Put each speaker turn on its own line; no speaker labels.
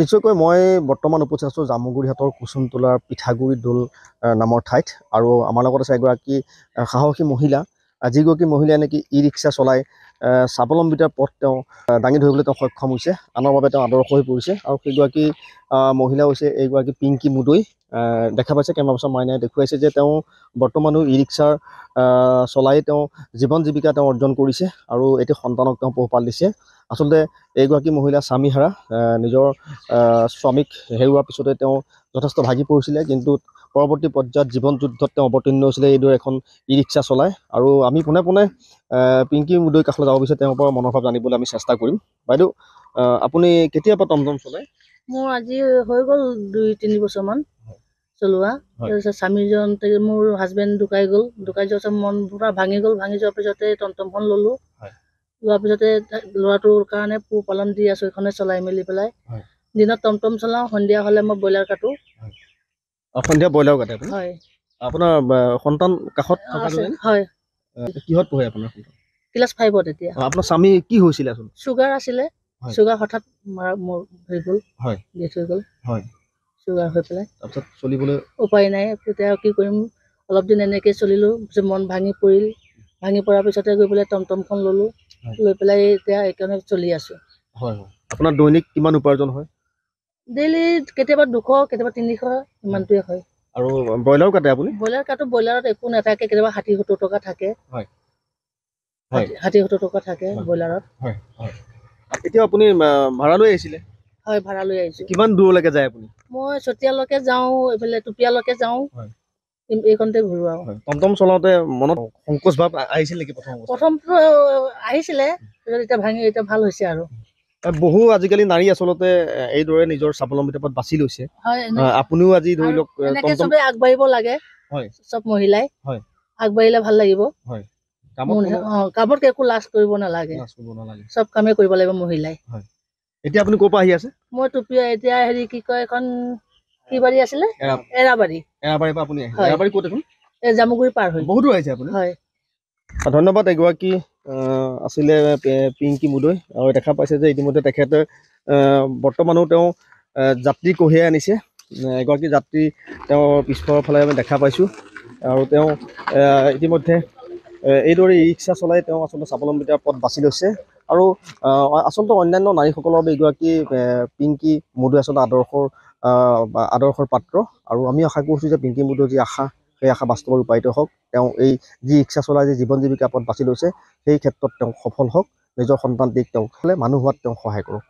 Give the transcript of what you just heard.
নিশ্চয়কৈ মই বৰ্তমান উপস্থিত আছোঁ জামুগুৰিহাটৰ কুসুমটোলাৰ পিঠাগুৰি দৌল নামৰ ঠাইত। আৰু আমাৰ লগত আছে এগৰাকী সাহসী মহিলা, যিগৰাকী মহিলাই নেকি ই ৰিক্সা চলাই স্বাৱলম্বিতাৰ পথ তেওঁ দাঙি ধৰিবলৈ তেওঁ সক্ষম হৈছে, আনৰ বাবে তেওঁ আদৰ্শ হৈ পৰিছে। আৰু সেইগৰাকী মহিলা হৈছে এইগৰাকী পিংকি মুদৈ। দেখা পাইছে কেমেৰা পাৰ্চন মাইনাই দেখুৱাইছে যে তেওঁ বৰ্তমানো ই ৰিক্সাৰ চলাই তেওঁ জীৱন জীৱিকা তেওঁ অৰ্জন কৰিছে আৰু এটি সন্তানক তেওঁ পোহপাল দিছে। আচলতে এইগৰাকী মহিলা স্বামীহাৰা, নিজৰ স্বামীক হেৰুৱাৰ পিছতে তেওঁ যথেষ্ট ভাগি পৰিছিলে, কিন্তু পৰৱৰ্তী পৰ্যায়ত জীৱন যুদ্ধত তেওঁ অৱতীৰ্ণ হৈছিলে এইদৰে এখন ই ৰিক্সা চলাই। আৰু আমি পোনে পোনে পিংকি মুদৈৰ কাষলৈ যাব বিচাৰোঁ, তেওঁৰ পৰা মনৰ ভাৱ জানিবলৈ আমি চেষ্টা কৰিম। বাইদেউ, আপুনি কেতিয়াৰ পৰা টমটম চলায়?
মোৰ আজি হৈ গ'ল 2-3 বছৰমান চলোৱা। তাৰপিছত স্বামীজন মোৰ হাজবেণ্ড ঢুকাই গ'ল, ঢুকাই যোৱাৰ পিছত মন পুৰা ভাঙি গ'ল। ভাঙি যোৱাৰ পিছতে টমটমখন ল'লোঁ। লোৱাৰ পিছতে ল'ৰাটোৰ কাৰণে পোহপালন দি আছোঁ, এইখনে চলাই মেলি পেলাই। দিনত টমটম চলাওঁ, সন্ধিয়া হ'লে মই ব্ৰইলাৰ কাটো।
সন্ধিয়া ব্ৰইলাৰ কাটে আপুনি?
হয়।
আপোনাৰ সন্তান কাষত
আছে? হয়।
কিহত পঢ়ে আপোনাৰ সন্তান?
ক্লাছ 5ত এতিয়া।
আপোনাৰ স্বামী কি হৈছিলে আচলতে?
চুগাৰ আছিলে, চুগাৰ হঠাৎ মোৰ হৈ গ'ল, ডেথ হৈ গ'ল। চুগাৰ হৈ পেলাই
তাৰপিছত চলিবলৈ
উপায় নাই। তেতিয়া কি কৰিম, অলপ দিন এনেকৈ চলিলোঁ। পিছত মন ভাঙি পৰিল, ভাঙি পৰাৰ পিছতে গৈ পেলাই টমটমখন ল'লোঁ। লৈ পেলাই এতিয়া এইকাৰণে চলি আছোঁ।
আপোনাৰ দৈনিক কিমান উপাৰ্জন হয়?
ডেইলি কেতিয়াবা 200, কেতিয়াবা 300, ইমানটোৱে হয়।
আৰু ব্ৰইলাৰো কাটে আপুনি?
ব্ৰইলাৰ কাটো, ব্ৰইলাৰত একো নাথাকে, কেতিয়াবা 60-70 টকা থাকে। 60-70 টকা থাকে ব্ৰইলাৰত।
এতিয়া আপুনি ভাড়া লৈ আহিছিলে?
হয়, ভাড়া লৈ আহিছোঁ।
কিমান দূৰলৈকে যায় আপুনি?
মই চতিয়ালৈকে যাওঁ, এইফালে টুপিয়ালৈকে যাওঁ, এইখনতে ঘূৰোঁ আৰু।
টমটম চলাওঁতে মনত সংকোচ ভাৱ আহিছিল নেকি?
প্ৰথমটো আহিছিলে, এতিয়া ভাঙি এতিয়া ভাল হৈছে আৰু।
বহু আজিকালি নাৰী আচলতে এইদৰে নিজৰ স্বাৱলম্বিতাৰ পথ বাছি লৈছে। আপুনিও আজি ধৰি লওক
চবেই আগবাঢ়িব লাগে, চব মহিলাই আগবাঢ়িলে ভাল লাগিব। কামত একো লাজ কৰিব নালাগে, চব কামেই কৰিব লাগিব মহিলাই।
এতিয়া আপুনি ক'ৰ পৰা আহি আছে?
মই টুপিয়া, এতিয়া হেৰি কি কয়, এখন কি বাৰী আছিলে? এৰাবাৰী।
এৰাবাৰীৰ পৰা আপুনি আহিছে? এৰাবাৰী ক'ত এখন?
এই জামুগুৰি পাৰ হৈ।
বহুত দূৰ আহিছে আপুনি?
হয়।
ধন্যবাদ। এগৰাকী আছিলে পিংকি মুদৈ। আৰু দেখা পাইছে যে ইতিমধ্যে তেখেতে বৰ্তমানো তেওঁ যাত্ৰী কঢ়িয়াই আনিছে। এগৰাকী যাত্ৰী তেওঁৰ পিছফালৰ ফালে আমি দেখা পাইছোঁ। আৰু তেওঁ ইতিমধ্যে এইদৰে ই ৰিক্সা চলাই তেওঁ আচলতে স্বাৱলম্বিতাৰ পথ বাছি লৈছে। আৰু আচলতে অন্যান্য নাৰীসকলৰ বাবে এগৰাকী পিংকি মুদৈ আচলতে আদৰ্শৰ পাত্ৰ। আৰু আমি আশা কৰিছোঁ যে পিংকি মুদৈৰ যি আশা, সেই আশা বাস্তৱত ৰূপায়িত হওক। তেওঁ এই যি ৰিক্সা চলাই যি জীৱন জীৱিকাৰ পথ বাছি লৈছে, সেই ক্ষেত্ৰত তেওঁ সফল হওক। নিজৰ সন্তানটিক তেওঁ মানুহ হোৱাত তেওঁ সহায় কৰক।